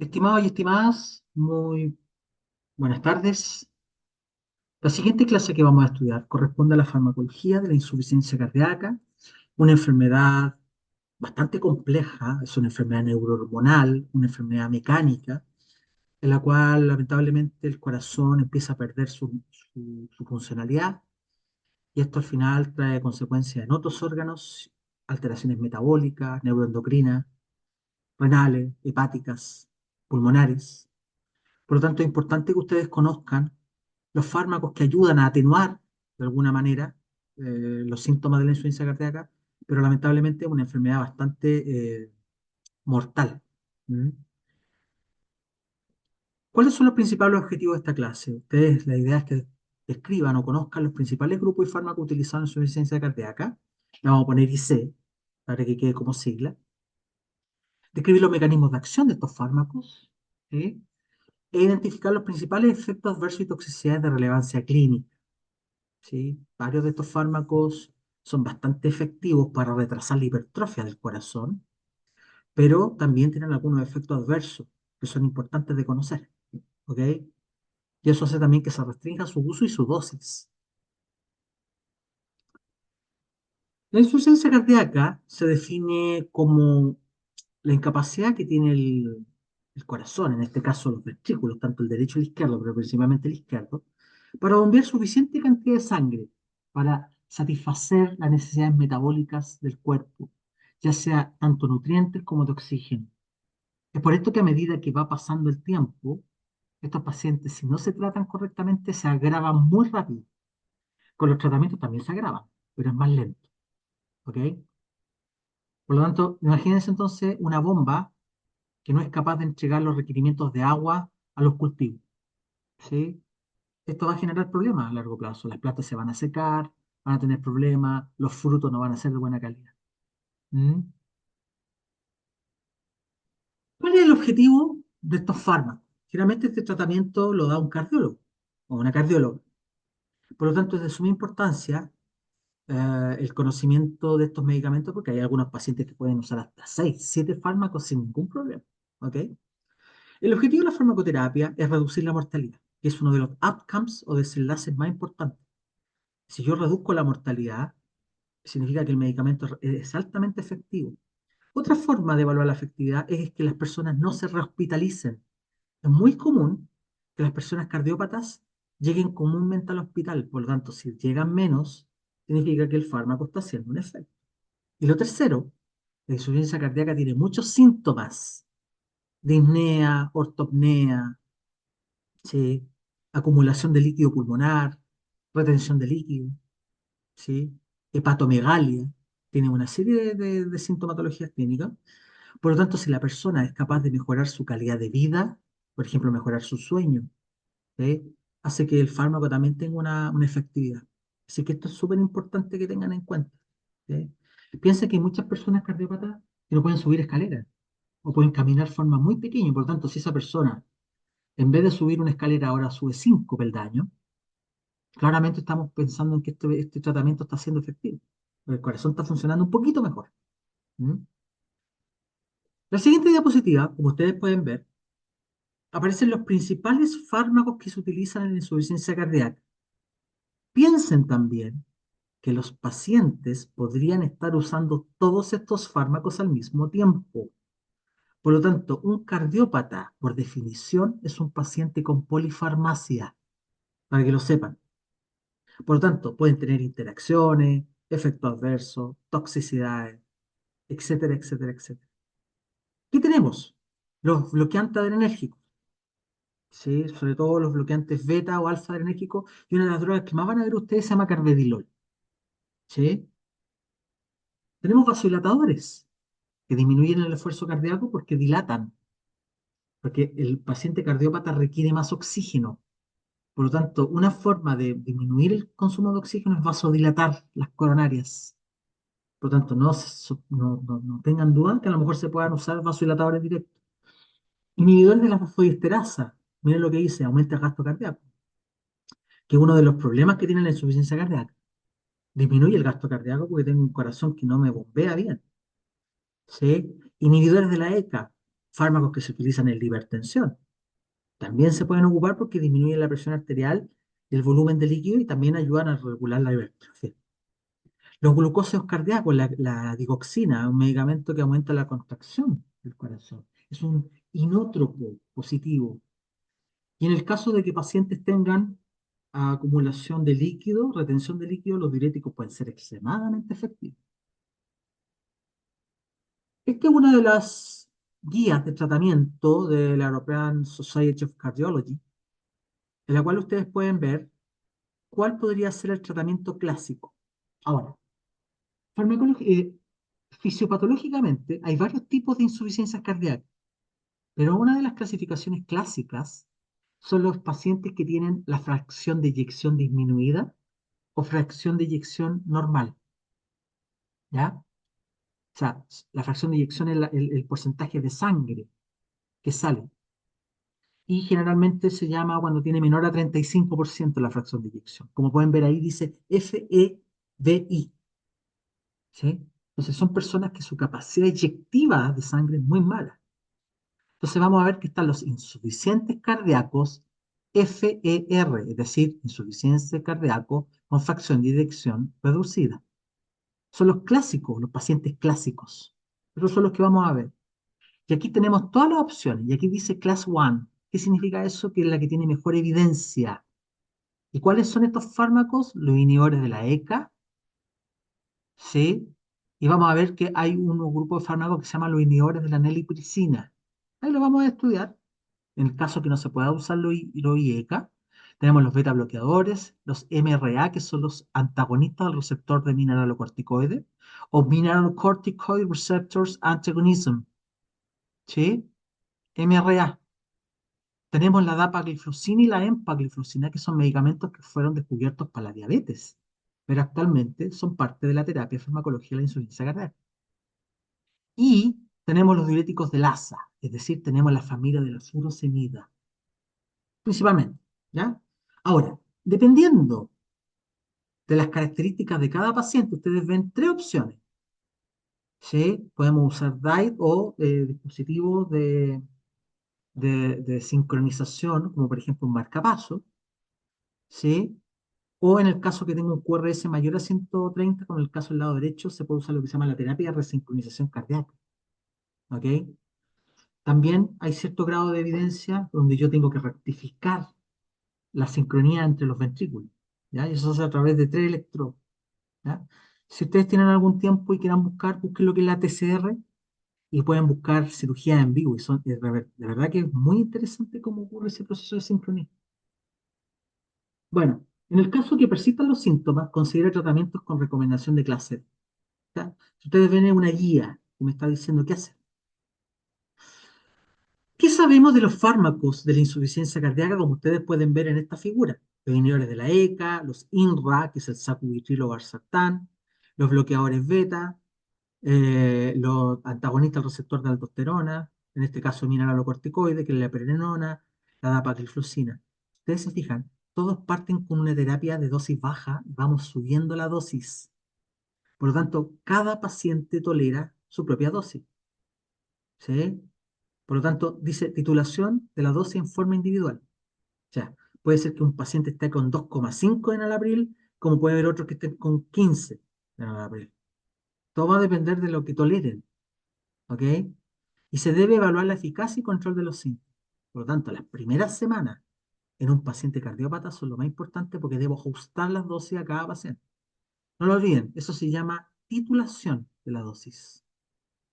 Estimados y estimadas, muy buenas tardes. La siguiente clase que vamos a estudiar corresponde a la farmacología de la insuficiencia cardíaca, una enfermedad bastante compleja, es una enfermedad neurohormonal, una enfermedad mecánica, en la cual lamentablemente el corazón empieza a perder su funcionalidad y esto al final trae consecuencias en otros órganos, alteraciones metabólicas, neuroendocrinas, renales, hepáticas, pulmonares. Por lo tanto, es importante que ustedes conozcan los fármacos que ayudan a atenuar de alguna manera los síntomas de la insuficiencia cardíaca, pero lamentablemente es una enfermedad bastante mortal. ¿Mm? ¿Cuáles son los principales objetivos de esta clase? Ustedes, la idea es que describan o conozcan los principales grupos y fármacos utilizados en insuficiencia cardíaca. Le vamos a poner IC para que quede como sigla. Describir los mecanismos de acción de estos fármacos. ¿Sí? E identificar los principales efectos adversos y toxicidades de relevancia clínica. ¿Sí? Varios de estos fármacos son bastante efectivos para retrasar la hipertrofia del corazón, pero también tienen algunos efectos adversos que son importantes de conocer. ¿Ok? Y eso hace también que se restrinja su uso y su dosis. La insuficiencia cardíaca se define como la incapacidad que tiene el corazón, en este caso los ventrículos, tanto el derecho y el izquierdo, pero principalmente el izquierdo, para bombear suficiente cantidad de sangre para satisfacer las necesidades metabólicas del cuerpo, ya sea tanto nutrientes como de oxígeno. Es por esto que a medida que va pasando el tiempo, estos pacientes, si no se tratan correctamente, se agravan muy rápido. Con los tratamientos también se agravan, pero es más lento. ¿Ok? Por lo tanto, imagínense entonces una bomba que no es capaz de entregar los requerimientos de agua a los cultivos. ¿Sí? Esto va a generar problemas a largo plazo. Las plantas se van a secar, van a tener problemas, los frutos no van a ser de buena calidad. ¿Mm? ¿Cuál es el objetivo de estos fármacos? Generalmente este tratamiento lo da un cardiólogo o una cardióloga. Por lo tanto, es de suma importancia el conocimiento de estos medicamentos porque hay algunos pacientes que pueden usar hasta 6, 7 fármacos sin ningún problema. ¿Ok? El objetivo de la farmacoterapia es reducir la mortalidad, que es uno de los outcomes o desenlaces más importantes. Si yo reduzco la mortalidad, significa que el medicamento es altamente efectivo. Otra forma de evaluar la efectividad es que las personas no se rehospitalicen. Es muy común que las personas cardiópatas lleguen comúnmente al hospital, por lo tanto, si llegan menos, significa que el fármaco está haciendo un efecto. Y lo tercero, la insuficiencia cardíaca tiene muchos síntomas: disnea, ortopnea, ¿sí? Acumulación de líquido pulmonar, retención de líquido, ¿sí? Hepatomegalia, tiene una serie de sintomatologías clínicas. Por lo tanto, si la persona es capaz de mejorar su calidad de vida, por ejemplo, mejorar su sueño, ¿sí? Hace que el fármaco también tenga una efectividad. Así que esto es súper importante que tengan en cuenta. ¿Sí? Piensa que hay muchas personas cardiópatas que no pueden subir escaleras o pueden caminar de forma muy pequeña. Por lo tanto, si esa persona, en vez de subir una escalera, ahora sube 5 peldaños, claramente estamos pensando en que este tratamiento está siendo efectivo. El corazón está funcionando un poquito mejor. ¿Mm? La siguiente diapositiva, como ustedes pueden ver, aparecen los principales fármacos que se utilizan en la insuficiencia cardíaca. Piensen también que los pacientes podrían estar usando todos estos fármacos al mismo tiempo. Por lo tanto, un cardiópata, por definición, es un paciente con polifarmacia, para que lo sepan. Por lo tanto, pueden tener interacciones, efectos adversos, toxicidades, etcétera, etcétera, etcétera. ¿Qué tenemos? Los bloqueantes adrenérgicos, ¿sí? Sobre todo los bloqueantes beta o alfa adrenérgicos, y una de las drogas que más van a ver ustedes se llama carvedilol, ¿sí? Tenemos vasodilatadores que disminuyen el esfuerzo cardíaco porque dilatan, porque el paciente cardiópata requiere más oxígeno. Por lo tanto, una forma de disminuir el consumo de oxígeno es vasodilatar las coronarias. Por lo tanto, no tengan duda que a lo mejor se puedan usar vasodilatadores directos. Inhibidores de la fosfodiesterasa. Miren lo que dice, aumenta el gasto cardíaco, que es uno de los problemas que tiene la insuficiencia cardíaca. Disminuye el gasto cardíaco porque tengo un corazón que no me bombea bien. ¿Sí? Inhibidores de la ECA. fármacos que se utilizan en la hipertensión. También se pueden ocupar porque disminuyen la presión arterial y el volumen de líquido y también ayudan a regular la hipertrofia. Los glucóseos cardíacos, la digoxina, un medicamento que aumenta la contracción del corazón. Es un inótropo positivo. Y en el caso de que pacientes tengan acumulación de líquido, retención de líquido, los diuréticos pueden ser extremadamente efectivos. Esta es una de las guías de tratamiento de la European Society of Cardiology, en la cual ustedes pueden ver cuál podría ser el tratamiento clásico. Ahora, fisiopatológicamente hay varios tipos de insuficiencias cardíacas, pero una de las clasificaciones clásicas son los pacientes que tienen la fracción de eyección disminuida o fracción de eyección normal, ¿ya? O sea, la fracción de eyección es el porcentaje de sangre que sale. Y generalmente se llama cuando tiene menor a 35% la fracción de eyección. Como pueden ver ahí dice FEBI, ¿sí? Entonces son personas que su capacidad eyectiva de sangre es muy mala. Entonces vamos a ver que están los insuficientes cardíacos FER, es decir, insuficiencia cardíaco con fracción de eyección reducida. Son los clásicos, los pacientes clásicos. Esos son los que vamos a ver. Y aquí tenemos todas las opciones. Y aquí dice Class 1. ¿Qué significa eso? Que es la que tiene mejor evidencia. ¿Y cuáles son estos fármacos? Los inhibidores de la ECA, ¿sí? Y vamos a ver que hay un grupo de fármacos que se llaman los inhibidores de la nalipricina. Ahí lo vamos a estudiar. En el caso que no se pueda usar los IECA, tenemos los beta bloqueadores, los MRA, que son los antagonistas del receptor de mineralocorticoide, o mineralocorticoid receptors antagonism, ¿sí? MRA. Tenemos la dapagliflozina y la empagliflozina, que son medicamentos que fueron descubiertos para la diabetes, pero actualmente son parte de la terapia farmacológica de la insuficiencia cardíaca. Y tenemos los diuréticos de Lassa, es decir, tenemos la familia de la furosemida, principalmente, ¿ya? Ahora, dependiendo de las características de cada paciente, ustedes ven tres opciones, ¿sí? Podemos usar DIET o dispositivos de sincronización, como por ejemplo un marcapaso, ¿sí? O en el caso que tenga un QRS mayor a 130, como en el caso del lado derecho, se puede usar lo que se llama la terapia de resincronización cardíaca, ¿ok? También hay cierto grado de evidencia donde yo tengo que rectificar la sincronía entre los ventrículos, ¿ya? Y eso se hace a través de tres electrodos, ¿ya? Si ustedes tienen algún tiempo y quieran buscar, busquen lo que es la TCR y pueden buscar cirugía en vivo. Y de verdad que es muy interesante cómo ocurre ese proceso de sincronía. Bueno, en el caso que persistan los síntomas, considere tratamientos con recomendación de clase. ¿Ya? Si ustedes ven una guía que me está diciendo qué hacer. ¿Qué sabemos de los fármacos de la insuficiencia cardíaca, como ustedes pueden ver en esta figura? Los inhibidores de la ECA, los INRA, que es el sacubitril o valsartán, los bloqueadores beta, los antagonistas del receptor de aldosterona, en este caso mineralocorticoide, que es la prerenona, la dapagliflozina. Ustedes se fijan, todos parten con una terapia de dosis baja, vamos subiendo la dosis. Por lo tanto, cada paciente tolera su propia dosis, ¿sí? Por lo tanto, dice titulación de la dosis en forma individual. O sea, puede ser que un paciente esté con 2,5 de enalapril, como puede haber otros que estén con 15 de enalapril. Todo va a depender de lo que toleren, ¿ok? Y se debe evaluar la eficacia y control de los síntomas. Por lo tanto, las primeras semanas en un paciente cardiópata son lo más importante porque debo ajustar las dosis a cada paciente. No lo olviden, eso se llama titulación de la dosis.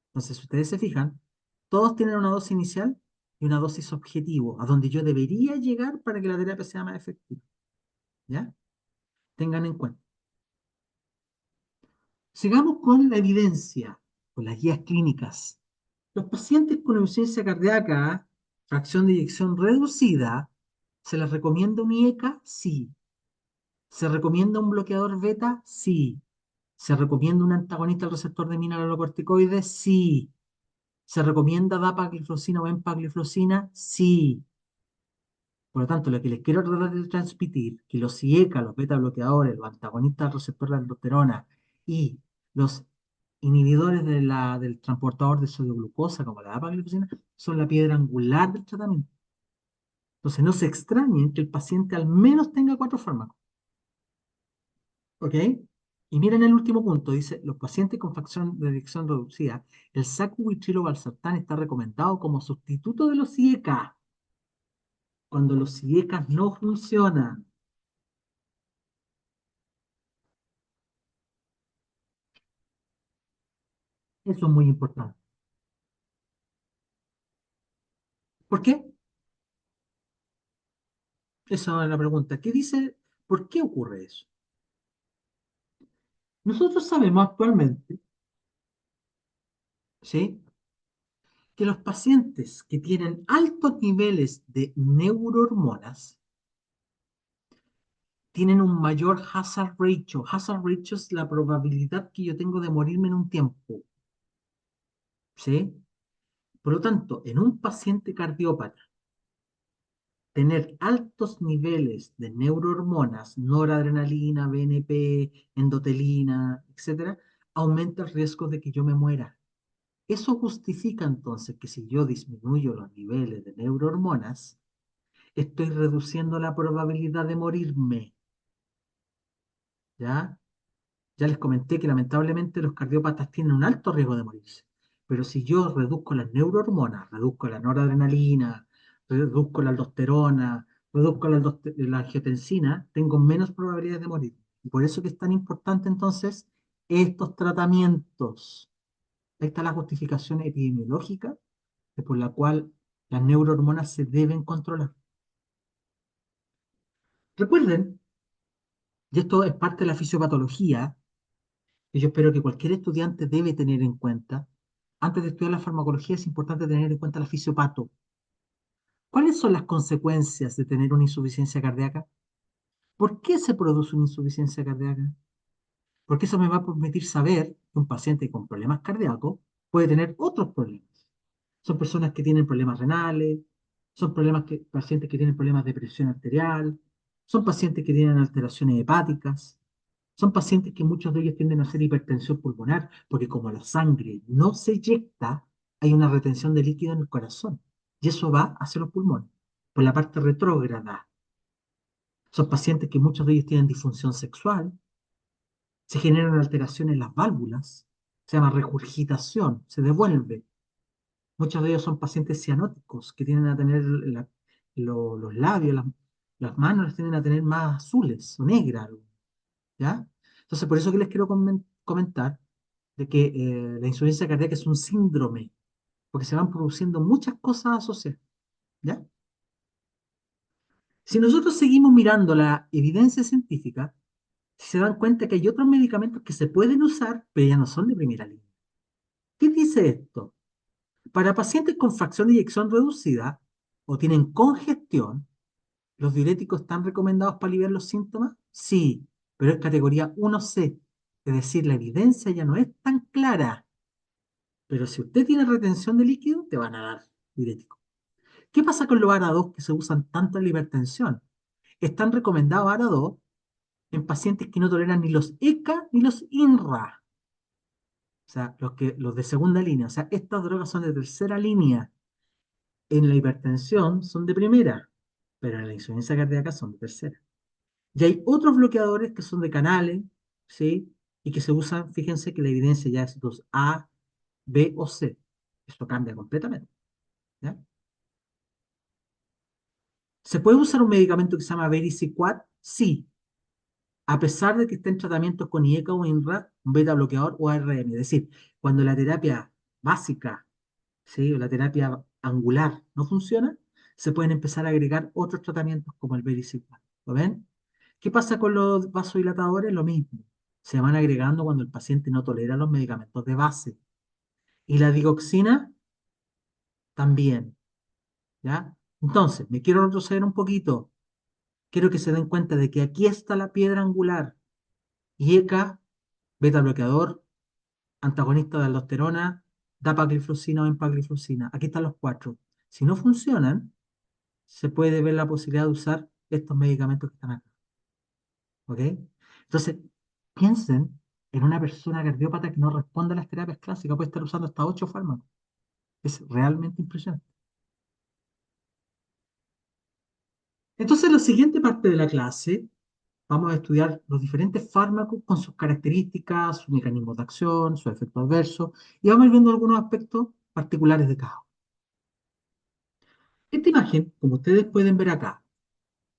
Entonces, si ustedes se fijan, todos tienen una dosis inicial y una dosis objetivo, a donde yo debería llegar para que la terapia sea más efectiva. ¿Ya? Tengan en cuenta. Sigamos con la evidencia, con las guías clínicas. Los pacientes con insuficiencia cardíaca, fracción de eyección reducida, ¿se les recomienda un IECA? Sí. ¿Se recomienda un bloqueador beta? Sí. ¿Se recomienda un antagonista al receptor de mineralocorticoides? Sí. ¿Se recomienda dapagliflozina o empagliflozina? Sí. Por lo tanto, lo que les quiero tratar de transmitir, que los beta bloqueadores, los antagonistas del receptor de aldosterona y los inhibidores del transportador de sodio glucosa, como la dapagliflozina, son la piedra angular del tratamiento. Entonces, no se extrañen que el paciente al menos tenga cuatro fármacos. ¿Ok? Y miren el último punto, dice, los pacientes con facción de adicción reducida, el sacubitrilo/valsartán está recomendado como sustituto de los IECA, cuando los IECA no funcionan. Eso es muy importante. ¿Por qué? Esa es la pregunta. ¿Qué dice? ¿Por qué ocurre eso? Nosotros sabemos actualmente, ¿sí?, que los pacientes que tienen altos niveles de neurohormonas tienen un mayor hazard ratio. Hazard ratio es la probabilidad que yo tengo de morirme en un tiempo, ¿sí? Por lo tanto, en un paciente cardiópata, tener altos niveles de neurohormonas, noradrenalina, BNP, endotelina, etcétera, aumenta el riesgo de que yo me muera. Eso justifica entonces que si yo disminuyo los niveles de neurohormonas, estoy reduciendo la probabilidad de morirme, ¿ya? Ya les comenté que lamentablemente los cardiópatas tienen un alto riesgo de morirse. Pero si yo reduzco las neurohormonas, reduzco la noradrenalina, reduzco la aldosterona, reduzco la angiotensina, tengo menos probabilidades de morir. Y por eso que es tan importante entonces estos tratamientos. Ahí está la justificación epidemiológica de por la cual las neurohormonas se deben controlar. Recuerden, y esto es parte de la fisiopatología, que yo espero que cualquier estudiante debe tener en cuenta. Antes de estudiar la farmacología es importante tener en cuenta la fisiopato. ¿Cuáles son las consecuencias de tener una insuficiencia cardíaca? ¿Por qué se produce una insuficiencia cardíaca? Porque eso me va a permitir saber que un paciente con problemas cardíacos puede tener otros problemas. Son personas que tienen problemas renales, son pacientes que tienen problemas de presión arterial, son pacientes que tienen alteraciones hepáticas, son pacientes que muchos de ellos tienden a hacer hipertensión pulmonar, porque como la sangre no se eyecta, hay una retención de líquido en el corazón, y eso va hacia los pulmones, por la parte retrógrada. Son pacientes que muchos de ellos tienen disfunción sexual, se generan alteraciones en las válvulas, se llama regurgitación, se devuelve. Muchos de ellos son pacientes cianóticos, que tienden a tener los labios, las manos las tienden a tener más azules o negras, ¿ya? Entonces, por eso que les quiero comentar de que la insuficiencia cardíaca es un síndrome, porque se van produciendo muchas cosas asociadas, ¿ya? Si nosotros seguimos mirando la evidencia científica, se dan cuenta que hay otros medicamentos que se pueden usar, pero ya no son de primera línea. ¿Qué dice esto? Para pacientes con fracción de eyección reducida o tienen congestión, ¿los diuréticos están recomendados para aliviar los síntomas? Sí, pero es categoría 1C, es decir, la evidencia ya no es tan clara. Pero si usted tiene retención de líquido, te van a dar diurético. ¿Qué pasa con los ARA2 que se usan tanto en la hipertensión? Están recomendados ARA2 en pacientes que no toleran ni los ECA ni los INRA, o sea, los de segunda línea. O sea, estas drogas son de tercera línea. En la hipertensión son de primera, pero en la insuficiencia cardíaca son de tercera. Y hay otros bloqueadores que son de canales, ¿sí? Y que se usan, fíjense que la evidencia ya es 2A, B o C. Esto cambia completamente, ¿ya? ¿Se puede usar un medicamento que se llama Vericiquat? Sí, a pesar de que esté en tratamiento con IECA o INRA, un beta bloqueador o ARM. Es decir, cuando la terapia básica, ¿sí?, o la terapia angular no funciona, se pueden empezar a agregar otros tratamientos como el Vericiquat. ¿Lo ven? ¿Qué pasa con los vasodilatadores? Lo mismo. Se van agregando cuando el paciente no tolera los medicamentos de base. Y la digoxina también, ¿ya? Entonces, me quiero retroceder un poquito. Quiero que se den cuenta de que aquí está la piedra angular. IECA, beta bloqueador, antagonista de aldosterona, dapagliflozina o empagliflozina. Aquí están los cuatro. Si no funcionan, se puede ver la posibilidad de usar estos medicamentos que están acá. ¿Ok? Entonces, piensen en una persona cardiópata que no responde a las terapias clásicas, puede estar usando hasta 8 fármacos. Es realmente impresionante. Entonces, en la siguiente parte de la clase, vamos a estudiar los diferentes fármacos con sus características, sus mecanismos de acción, sus efectos adversos, y vamos a ir viendo algunos aspectos particulares de cada uno. Esta imagen, como ustedes pueden ver acá,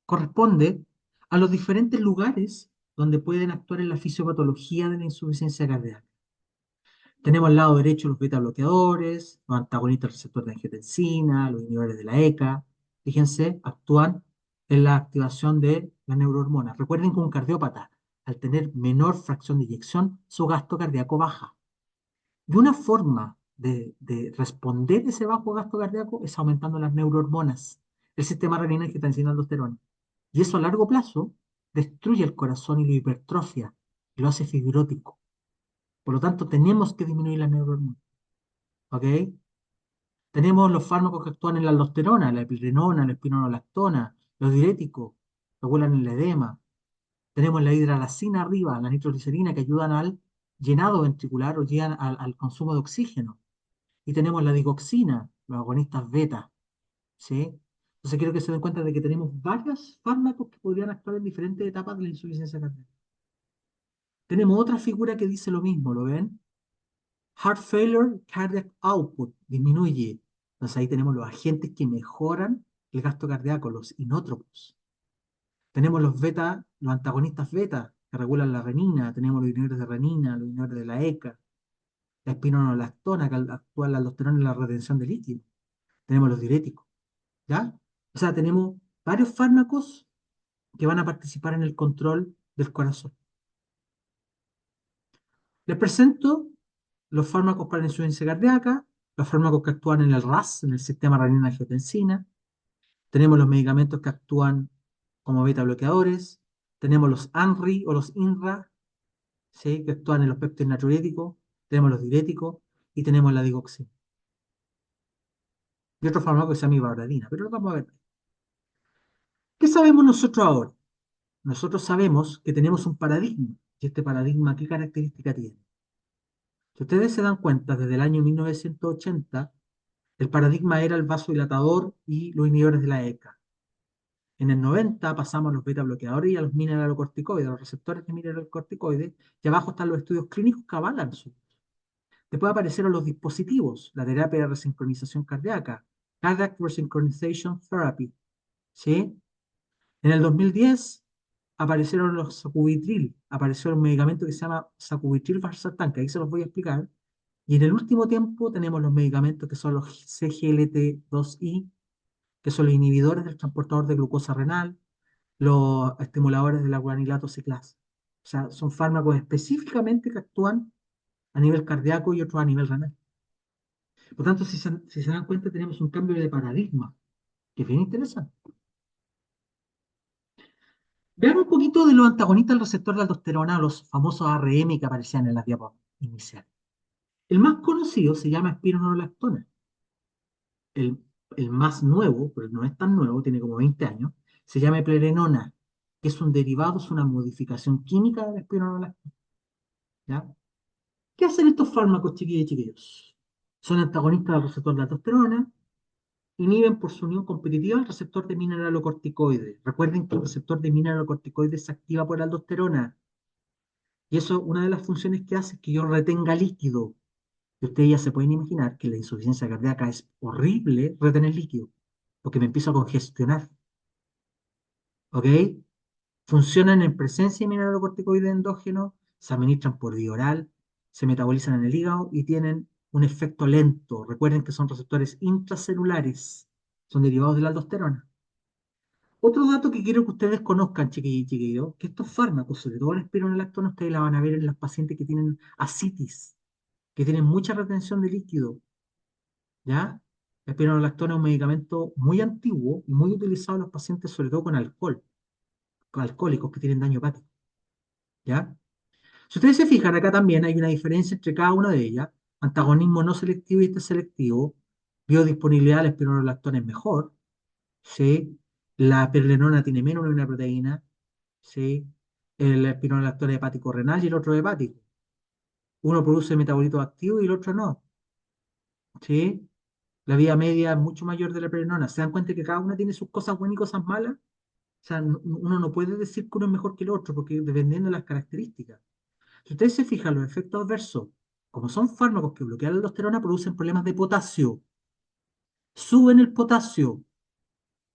corresponde a los diferentes lugares donde pueden actuar en la fisiopatología de la insuficiencia cardíaca. Tenemos al lado derecho los beta bloqueadores, los antagonistas del receptor de angiotensina, los inhibidores de la ECA. Fíjense, actúan en la activación de las neurohormonas. Recuerden que un cardiópata, al tener menor fracción de eyección, su gasto cardíaco baja. Y una forma de responder ese bajo gasto cardíaco es aumentando las neurohormonas, el sistema renina, angiotensina, aldosterona. Y eso a largo plazo destruye el corazón y lo hipertrofia, y lo hace fibrótico. Por lo tanto, tenemos que disminuir las neurohormonas. ¿Ok? Tenemos los fármacos que actúan en la aldosterona, la eplerenona, la espironolactona, los diuréticos, que regulan el edema. Tenemos la hidralazina arriba, la nitroglicerina, que ayudan al llenado ventricular o llegan al consumo de oxígeno. Y tenemos la digoxina, los agonistas beta. ¿Sí? Entonces quiero que se den cuenta de que tenemos varios fármacos que podrían actuar en diferentes etapas de la insuficiencia cardíaca. Tenemos otra figura que dice lo mismo, ¿lo ven? Heart failure, cardiac output, disminuye. Entonces ahí tenemos los agentes que mejoran el gasto cardíaco, los inótropos. Tenemos los beta, los antagonistas beta, que regulan la renina. Tenemos los inhibidores de renina, los inhibidores de la ECA, la espironolactona, que actúa en la aldosterona en la retención de líquido. Tenemos los diuréticos, ¿ya? O sea, tenemos varios fármacos que van a participar en el control del corazón. Les presento los fármacos para la insuficiencia cardíaca, los fármacos que actúan en el RAS, en el sistema renina-angiotensina. Tenemos los medicamentos que actúan como beta bloqueadores. Tenemos los ANRI o los INRA, ¿sí? Que actúan en los péptidos natriuréticos. Tenemos los diuréticos y tenemos la digoxina. Y otro fármaco que se llama ibardadina, pero lo vamos a ver. ¿Qué sabemos nosotros ahora? Nosotros sabemos que tenemos un paradigma. ¿Y este paradigma qué característica tiene? Si ustedes se dan cuenta, desde el año 1980, el paradigma era el vasodilatador y los inhibidores de la ECA. En el 90 pasamos a los beta bloqueadores y a los mineralocorticoides, a los receptores de mineralocorticoides, y abajo están los estudios clínicos que avalan su uso. Después aparecieron los dispositivos, la terapia de resincronización cardíaca, Cardiac Resynchronization Therapy, ¿sí? En el 2010 aparecieron los sacubitril, apareció un medicamento que se llama sacubitril valsartán, que ahí se los voy a explicar. Y en el último tiempo tenemos los medicamentos que son los CGLT2I, que son los inhibidores del transportador de glucosa renal, los estimuladores de la guanilato ciclasa. O sea, son fármacos específicamente que actúan a nivel cardíaco y otros a nivel renal. Por tanto, si se dan cuenta, tenemos un cambio de paradigma, que es bien interesante. Veamos un poquito de los antagonistas del receptor de aldosterona, los famosos ARM que aparecían en las diapositivas iniciales. El más conocido se llama espironolactona. El, el más nuevo, pero no es tan nuevo, tiene como 20 años, se llama eplerenona, que es un derivado, es una modificación química de la espironolactona. ¿Ya? ¿Qué hacen estos fármacos, chiquillos y chiquillos? Son antagonistas del receptor de aldosterona, inhiben por su unión competitiva el receptor de mineralocorticoides. Recuerden que el receptor de mineralocorticoides se activa por aldosterona. Y eso, una de las funciones que hace es que yo retenga líquido. Y ustedes ya se pueden imaginar que la insuficiencia cardíaca es horrible retener líquido, porque me empiezo a congestionar. ¿Ok? Funcionan en presencia de mineralocorticoides endógenos, se administran por vía oral, se metabolizan en el hígado y tienen un efecto lento. Recuerden que son receptores intracelulares, son derivados de la aldosterona. Otro dato que quiero que ustedes conozcan, chiquillos y chiquillos, que estos fármacos, sobre todo la espironolactona, ustedes la van a ver en los pacientes que tienen ascitis, que tienen mucha retención de líquido, ¿ya? La espironolactona es un medicamento muy antiguo y muy utilizado en los pacientes, sobre todo con alcohol, con alcohólicos que tienen daño hepático, ¿ya? Si ustedes se fijan, acá también hay una diferencia entre cada una de ellas. Antagonismo no selectivo y este selectivo. Biodisponibilidad de la espironolactona es mejor, ¿sí? La pirlenona tiene menos de una proteína, ¿sí? La espironolactona hepático renal y el otro hepático. Uno produce metabolitos activos y el otro no. ¿Sí? La vida media es mucho mayor de la prerenona. ¿Se dan cuenta que cada una tiene sus cosas buenas y cosas malas? O sea, uno no puede decir que uno es mejor que el otro, porque dependiendo de las características. Si ustedes se fijan, los efectos adversos, como son fármacos que bloquean la aldosterona, producen problemas de potasio, suben el potasio.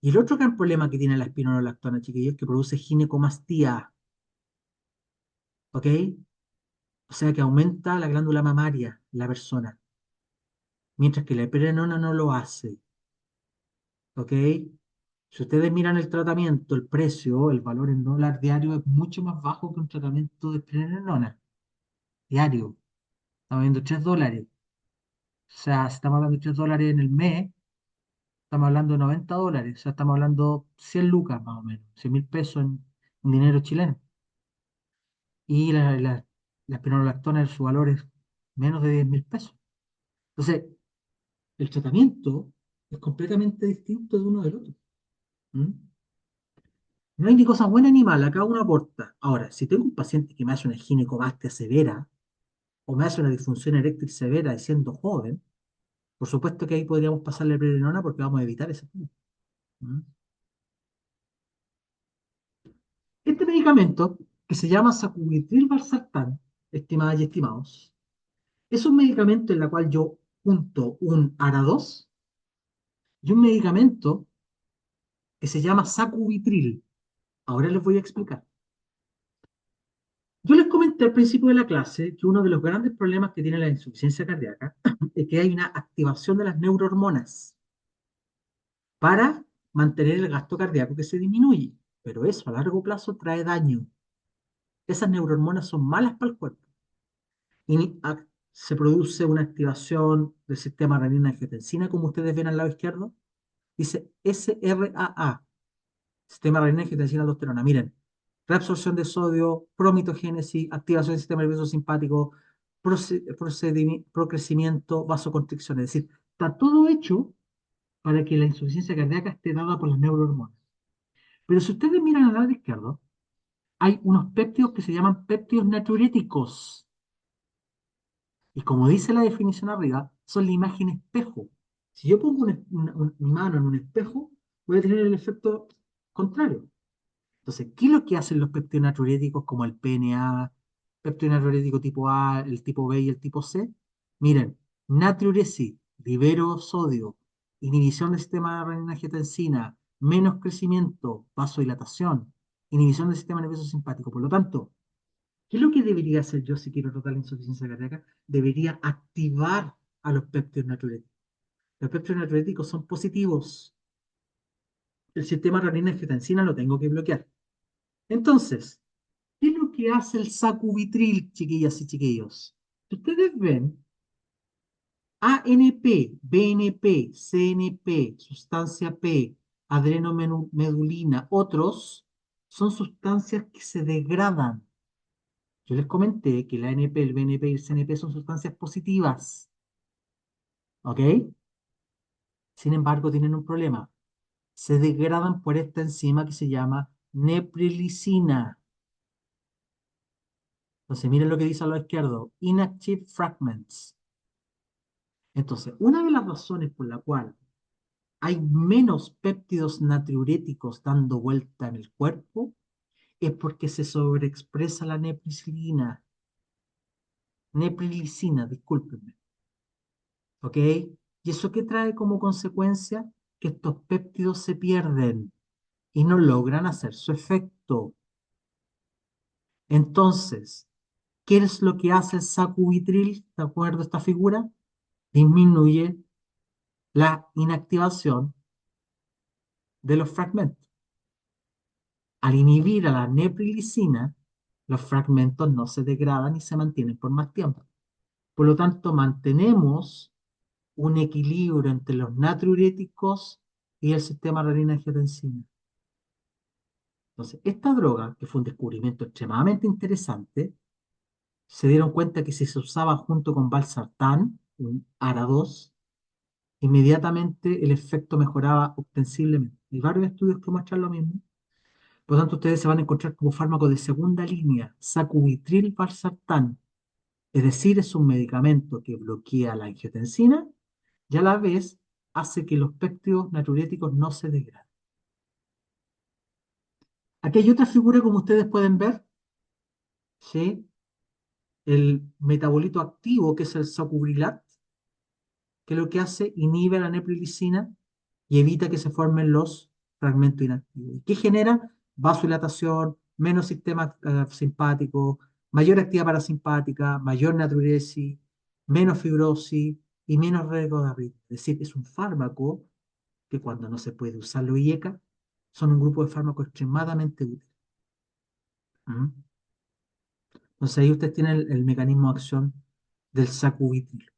Y el otro gran problema que tiene la espironolactona, chiquillos, es que produce ginecomastia, ¿ok? O sea que aumenta la glándula mamaria en la persona, mientras que la eprenona no lo hace, ¿ok? Si ustedes miran el tratamiento, el precio, el valor en dólar diario es mucho más bajo que un tratamiento de eprenona diario. Estamos viendo $3. O sea, si estamos hablando de $3 en el mes, estamos hablando de $90. O sea, estamos hablando 100 lucas más o menos, 100.000 pesos en dinero chileno. Y la espironolactona, su valor es menos de 10.000 pesos. Entonces, el tratamiento es completamente distinto de uno del otro. ¿Mm? No hay ni cosa buena ni mala, cada uno aporta. Ahora, si tengo un paciente que me hace una ginecomastia severa o me hace una disfunción eréctil severa y siendo joven, por supuesto que ahí podríamos pasarle prerenona porque vamos a evitar ese tema. ¿Mm? Este medicamento, que se llama sacubitril valsartán, estimadas y estimados, es un medicamento en el cual yo junto un ARA2 y un medicamento que se llama sacubitril. Ahora les voy a explicar. Yo les comenté al principio de la clase que uno de los grandes problemas que tiene la insuficiencia cardíaca es que hay una activación de las neurohormonas para mantener el gasto cardíaco que se disminuye, pero eso a largo plazo trae daño. Esas neurohormonas son malas para el cuerpo y se produce una activación del sistema renina-angiotensina, como ustedes ven al lado izquierdo, dice SRAA, sistema renina-angiotensina-aldosterona. Miren, reabsorción de sodio, promitogénesis, activación del sistema nervioso simpático, procrecimiento, vasoconstricción. Es decir, está todo hecho para que la insuficiencia cardíaca esté dada por las neurohormonas. Pero si ustedes miran al lado izquierdo, hay unos péptidos que se llaman péptidos natriuréticos. Y como dice la definición arriba, son la imagen espejo. Si yo pongo mi mano en un espejo, voy a tener el efecto contrario. Entonces, ¿qué es lo que hacen los peptidonatriuréticos como el PNA, peptidonatriurético tipo A, el tipo B y el tipo C? Miren, natriuresis, libero sodio, inhibición del sistema de renina-angiotensina, menos crecimiento, vasodilatación, inhibición del sistema nervioso simpático. Por lo tanto, ¿qué es lo que debería hacer yo si quiero tratar la insuficiencia cardíaca? Debería activar a los péptidos natriuréticos. Los péptidos natriuréticos son positivos. El sistema renina-angiotensina lo tengo que bloquear. Entonces, ¿qué es lo que hace el sacubitril, chiquillas y chiquillos? Si ustedes ven, ANP, BNP, CNP, sustancia P, adrenomedulina, otros, son sustancias que se degradan. Yo les comenté que la ANP, el BNP y el CNP son sustancias positivas, ¿ok? Sin embargo, tienen un problema. Se degradan por esta enzima que se llama neprilicina. Entonces, miren lo que dice a la izquierda, inactive fragments. Entonces, una de las razones por la cual hay menos péptidos natriuréticos dando vuelta en el cuerpo es porque se sobreexpresa la neprilicina, discúlpenme, ¿ok? ¿Y eso qué trae como consecuencia? Que estos péptidos se pierden y no logran hacer su efecto. Entonces, ¿qué es lo que hace el sacubitril? ¿De acuerdo a esta figura? Disminuye la inactivación de los fragmentos. Al inhibir a la neprilicina, los fragmentos no se degradan y se mantienen por más tiempo. Por lo tanto, mantenemos un equilibrio entre los natriuréticos y el sistema renina-angiotensina. Entonces, esta droga, que fue un descubrimiento extremadamente interesante, se dieron cuenta que si se usaba junto con valsartán, un ARA2, inmediatamente el efecto mejoraba ostensiblemente. Hay varios estudios que muestran lo mismo. Por lo tanto, ustedes se van a encontrar como fármaco de segunda línea, sacubitril valsartán, Es decir, es un medicamento que bloquea la angiotensina y a la vez hace que los péptidos natriuréticos no se degraden. Aquí hay otra figura, como ustedes pueden ver, ¿sí? El metabolito activo, que es el sacubrilat, que lo que hace inhibe la neprilicina y evita que se formen los fragmentos inactivos. ¿Qué genera? Vasodilatación, menos sistema simpático, mayor actividad parasimpática, mayor natriuresis, menos fibrosis y menos riesgo de arritmia. Es decir, es un fármaco que cuando no se puede usar los IECA, son un grupo de fármacos extremadamente útiles. ¿Mm? Entonces ahí ustedes tienen el mecanismo de acción del sacubitril.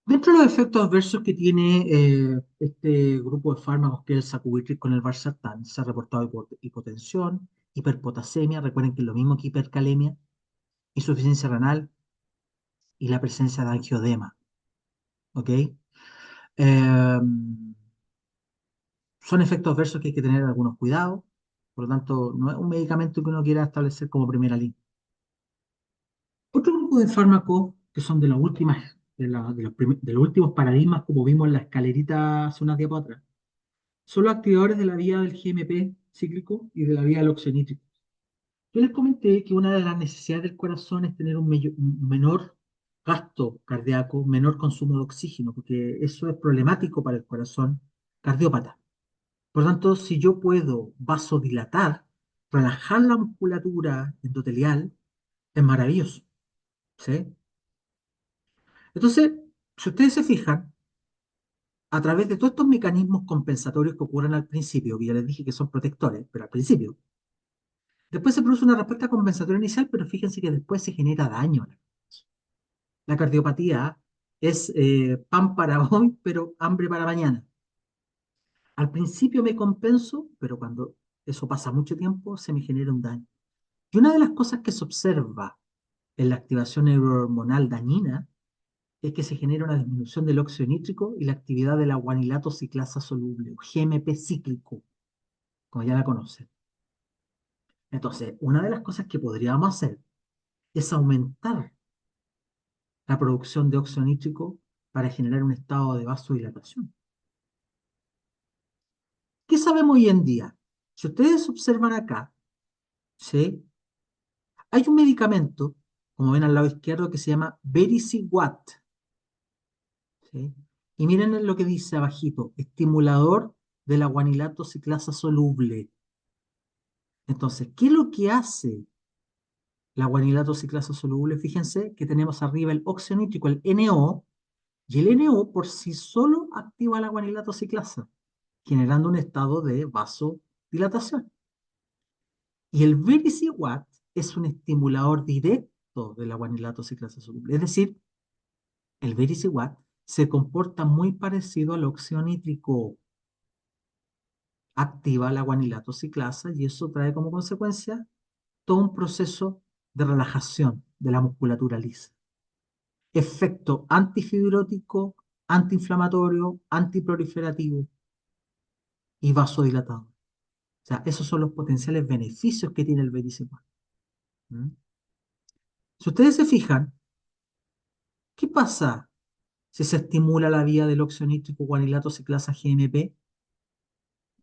Dentro de los efectos adversos que tiene este grupo de fármacos que es el sacubitril con el valsartán, se ha reportado hipotensión, hiperpotasemia, recuerden que es lo mismo que hipercalemia, insuficiencia renal y la presencia de angioedema, ¿ok? Eh, Son efectos adversos que hay que tener algunos cuidados, por lo tanto, no es un medicamento que uno quiera establecer como primera línea. Otro grupo de fármacos que son de las últimas, de los últimos paradigmas, como vimos en la escalerita hace unas días atrás, son los activadores de la vía del GMP cíclico y de la vía del oxonítrico. Yo les comenté que una de las necesidades del corazón es tener un menor gasto cardíaco, menor consumo de oxígeno, porque eso es problemático para el corazón cardiópata. Por lo tanto, si yo puedo vasodilatar, relajar la musculatura endotelial, es maravilloso, ¿sí? Entonces, si ustedes se fijan, a través de todos estos mecanismos compensatorios que ocurren al principio, que ya les dije que son protectores, pero al principio, después se produce una respuesta compensatoria inicial, pero fíjense que después se genera daño. La cardiopatía es pan para hoy, pero hambre para mañana. Al principio me compenso, pero cuando eso pasa mucho tiempo, se me genera un daño. Y una de las cosas que se observa en la activación neurohormonal dañina es que se genera una disminución del óxido nítrico y la actividad de la guanilato ciclasa soluble, o GMP cíclico, como ya la conocen. Entonces, una de las cosas que podríamos hacer es aumentar la producción de óxido nítrico para generar un estado de vasodilatación. ¿Qué sabemos hoy en día? Si ustedes observan acá, ¿sí? Hay un medicamento, como ven al lado izquierdo, que se llama Vericiguat, ¿sí? Y miren lo que dice abajito, estimulador de la guanilato ciclasa soluble. Entonces, ¿qué es lo que hace la guanilato ciclasa soluble? Fíjense que tenemos arriba el óxido nítrico, el NO, y el NO por sí solo activa la guanilato ciclasa, generando un estado de vasodilatación. Y el Vericiguat es un estimulador directo de la guanilato ciclasa soluble. Es decir, el Vericiguat se comporta muy parecido al óxido nítrico, activa la guanilato ciclasa y eso trae como consecuencia todo un proceso de relajación de la musculatura lisa. Efecto antifibrótico, antiinflamatorio, antiproliferativo y vasodilatador. O sea, esos son los potenciales beneficios que tiene el vericiguat. ¿Mm? Si ustedes se fijan, ¿qué pasa si se estimula la vía del óxido nítrico guanilato ciclasa GMP?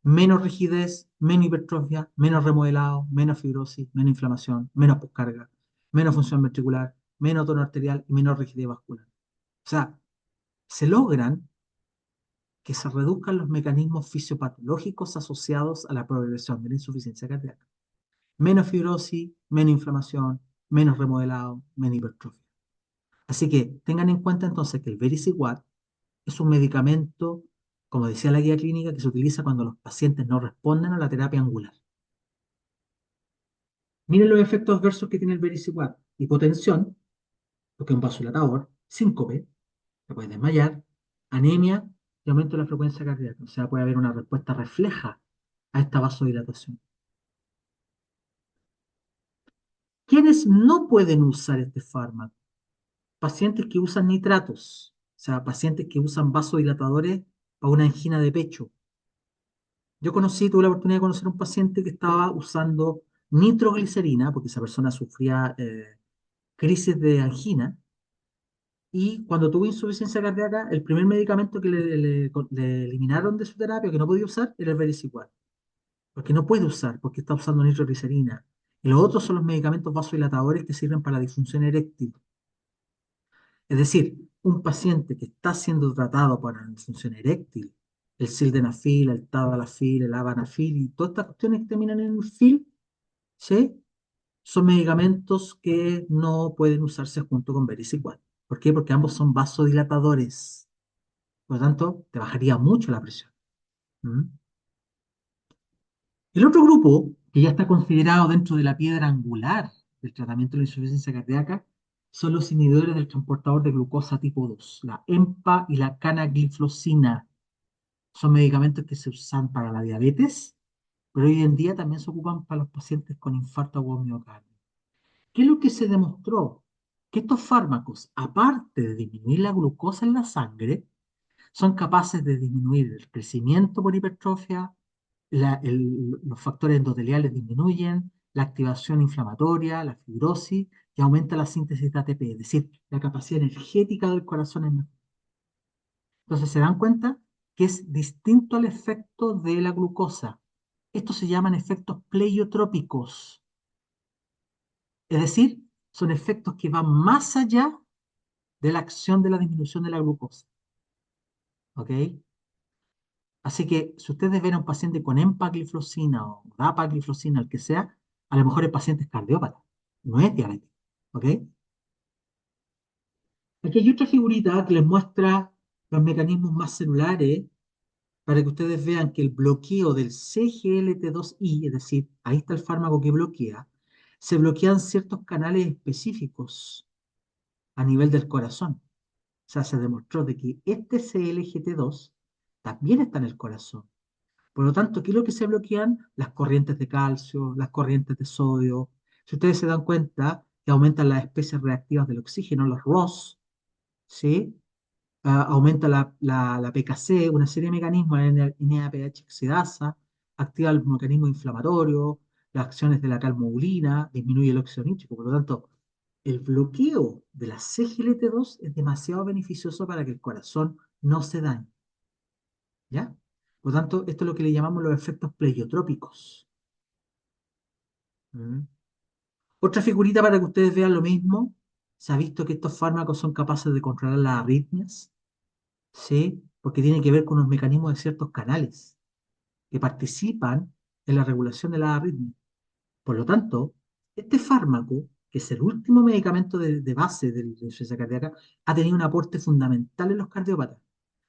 Menos rigidez, menos hipertrofia, menos remodelado, menos fibrosis, menos inflamación, menos poscarga, menos función ventricular, menos tono arterial y menos rigidez vascular. O sea, se logran que se reduzcan los mecanismos fisiopatológicos asociados a la progresión de la insuficiencia cardíaca. Menos fibrosis, menos inflamación, menos remodelado, menos hipertrofia. Así que tengan en cuenta entonces que el Vericiguat es un medicamento, como decía la guía clínica, que se utiliza cuando los pacientes no responden a la terapia angular. Miren los efectos adversos que tiene el Vericiguat. Hipotensión, porque es un vasodilatador, síncope, te puedes desmayar, anemia y aumento de la frecuencia cardíaca. O sea, puede haber una respuesta refleja a esta vasodilatación. ¿Quiénes no pueden usar este fármaco? Pacientes que usan nitratos, o sea, pacientes que usan vasodilatadores para una angina de pecho. Yo tuve la oportunidad de conocer a un paciente que estaba usando nitroglicerina, porque esa persona sufría crisis de angina, y cuando tuvo insuficiencia cardíaca, el primer medicamento que le eliminaron de su terapia, que no podía usar, era el vericiguat, porque no puede usar, porque está usando nitroglicerina. Y los otros son los medicamentos vasodilatadores que sirven para la disfunción eréctil. Es decir, un paciente que está siendo tratado para una disfunción eréctil, el sildenafil, el tadalafil, el avanafil y todas estas cuestiones que terminan en fil, ¿sí? Son medicamentos que no pueden usarse junto con vericiguat. ¿Por qué? Porque ambos son vasodilatadores. Por lo tanto, te bajaría mucho la presión. ¿Mm? El otro grupo, que ya está considerado dentro de la piedra angular del tratamiento de la insuficiencia cardíaca, son los inhibidores del transportador de glucosa tipo 2, la EMPA y la canagliflozina. Son medicamentos que se usan para la diabetes, pero hoy en día también se ocupan para los pacientes con infarto agudo miocardio. ¿Qué es lo que se demostró? Que estos fármacos, aparte de disminuir la glucosa en la sangre, son capaces de disminuir el crecimiento por hipertrofia, los factores endoteliales disminuyen, la activación inflamatoria, la fibrosis y aumenta la síntesis de ATP, es decir, la capacidad energética del corazón es mejor. Entonces se dan cuenta que es distinto al efecto de la glucosa. Estos se llaman efectos pleiotrópicos, es decir, son efectos que van más allá de la acción de la disminución de la glucosa. ¿Ok? Así que si ustedes ven a un paciente con empagliflozina o dapagliflozina, el que sea, a lo mejor el paciente es cardiópata, no es diabético. ¿Ok? Aquí hay otra figurita que les muestra los mecanismos más celulares para que ustedes vean que el bloqueo del CGLT2I, es decir, ahí está el fármaco que bloquea, se bloquean ciertos canales específicos a nivel del corazón. O sea, se demostró de que este CLGT2 también está en el corazón. Por lo tanto, ¿qué es lo que se bloquean? Las corrientes de calcio, las corrientes de sodio. Si ustedes se dan cuenta que aumentan las especies reactivas del oxígeno, los ROS, ¿sí? Aumenta la PKC, una serie de mecanismos, la NADPH oxidasa, activa el mecanismo inflamatorio, las acciones de la calmodulina, disminuye el óxido nítrico. Por lo tanto, el bloqueo de la CGLT2 es demasiado beneficioso para que el corazón no se dañe. ¿Ya? Por lo tanto, esto es lo que le llamamos los efectos pleiotrópicos. ¿Mm? Otra figurita para que ustedes vean lo mismo. Se ha visto que estos fármacos son capaces de controlar las arritmias, ¿sí? Porque tiene que ver con los mecanismos de ciertos canales que participan en la regulación de las arritmias. Por lo tanto, este fármaco, que es el último medicamento de base de la insuficiencia cardíaca, ha tenido un aporte fundamental en los cardiópatas,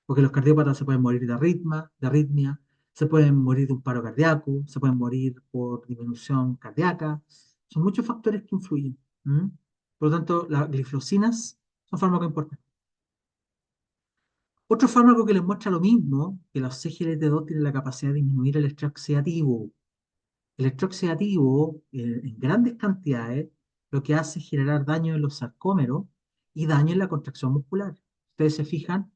porque los cardiópatas se pueden morir de arritmia, se pueden morir de un paro cardíaco, se pueden morir por disminución cardíaca. Son muchos factores que influyen. ¿Mm? Por lo tanto, las glifosinas son fármacos importantes. Otro fármaco que les muestra lo mismo, que los CGLT2 tienen la capacidad de disminuir el estrés oxidativo. El estrés oxidativo, en grandes cantidades, lo que hace es generar daño en los sarcómeros y daño en la contracción muscular. Ustedes se fijan.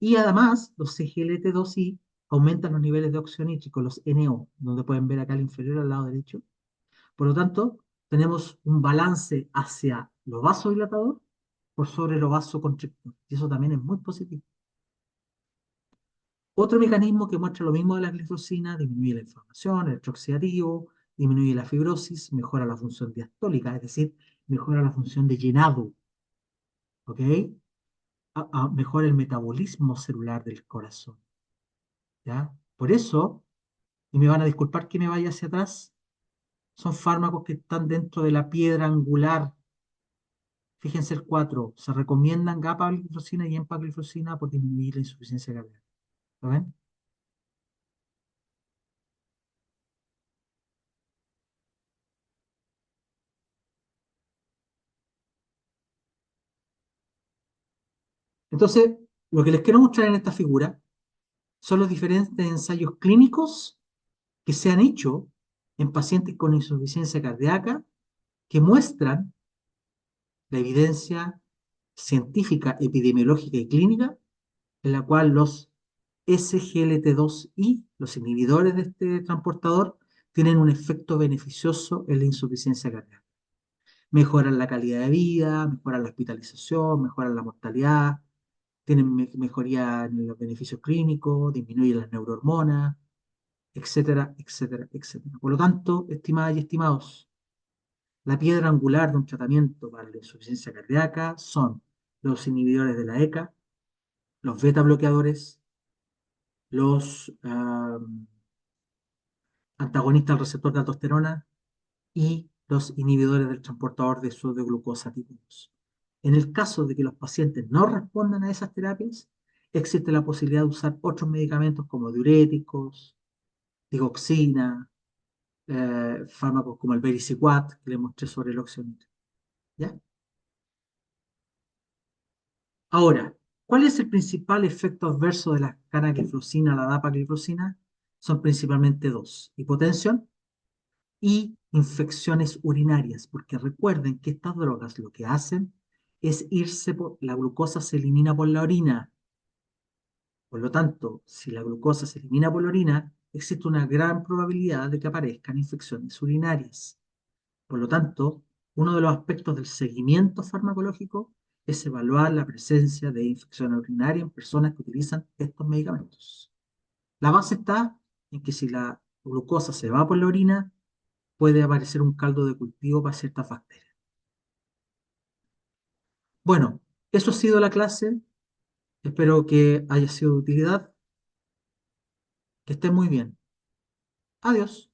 Y además, los CGLT2I aumentan los niveles de óxido nítrico, los NO, donde pueden ver acá el inferior al lado derecho. Por lo tanto, tenemos un balance hacia lo vasodilatador por sobre lo vasoconstrictor. Y eso también es muy positivo. Otro mecanismo que muestra lo mismo de la glifosina, disminuye la inflamación, el oxidativo, disminuye la fibrosis, mejora la función diastólica, es decir, mejora la función de llenado, ¿ok? Mejora el metabolismo celular del corazón, ¿ya? Por eso, y me van a disculpar que me vaya hacia atrás, son fármacos que están dentro de la piedra angular. Fíjense el 4, se recomiendan gapagliflozina y empagliflozina por disminuir la insuficiencia cardíaca. ¿Lo ven? Entonces, lo que les quiero mostrar en esta figura son los diferentes ensayos clínicos que se han hecho en pacientes con insuficiencia cardíaca que muestran la evidencia científica, epidemiológica y clínica en la cual los SGLT2I, los inhibidores de este transportador, tienen un efecto beneficioso en la insuficiencia cardíaca. Mejoran la calidad de vida, mejoran la hospitalización, mejoran la mortalidad, tienen mejoría en los beneficios clínicos, disminuyen las neurohormonas, etcétera, etcétera, etcétera. Por lo tanto, estimadas y estimados, la piedra angular de un tratamiento para la insuficiencia cardíaca son los inhibidores de la ECA, los beta bloqueadores, los antagonistas al receptor de aldosterona y los inhibidores del transportador de sodio de glucosa tipo 2. En el caso de que los pacientes no respondan a esas terapias, existe la posibilidad de usar otros medicamentos como diuréticos, digoxina, fármacos como el Vericiquat, que le mostré sobre el óxido nítrico. ¿Ya? Ahora, ¿cuál es el principal efecto adverso de la canagliflozina, la dapagliflozina? Son principalmente dos: hipotensión y infecciones urinarias, porque recuerden que estas drogas lo que hacen es la glucosa se elimina por la orina. Por lo tanto, si la glucosa se elimina por la orina, existe una gran probabilidad de que aparezcan infecciones urinarias. Por lo tanto, uno de los aspectos del seguimiento farmacológico es evaluar la presencia de infección urinaria en personas que utilizan estos medicamentos. La base está en que si la glucosa se va por la orina, puede aparecer un caldo de cultivo para ciertas bacterias. Bueno, eso ha sido la clase. Espero que haya sido de utilidad. Que estén muy bien. Adiós.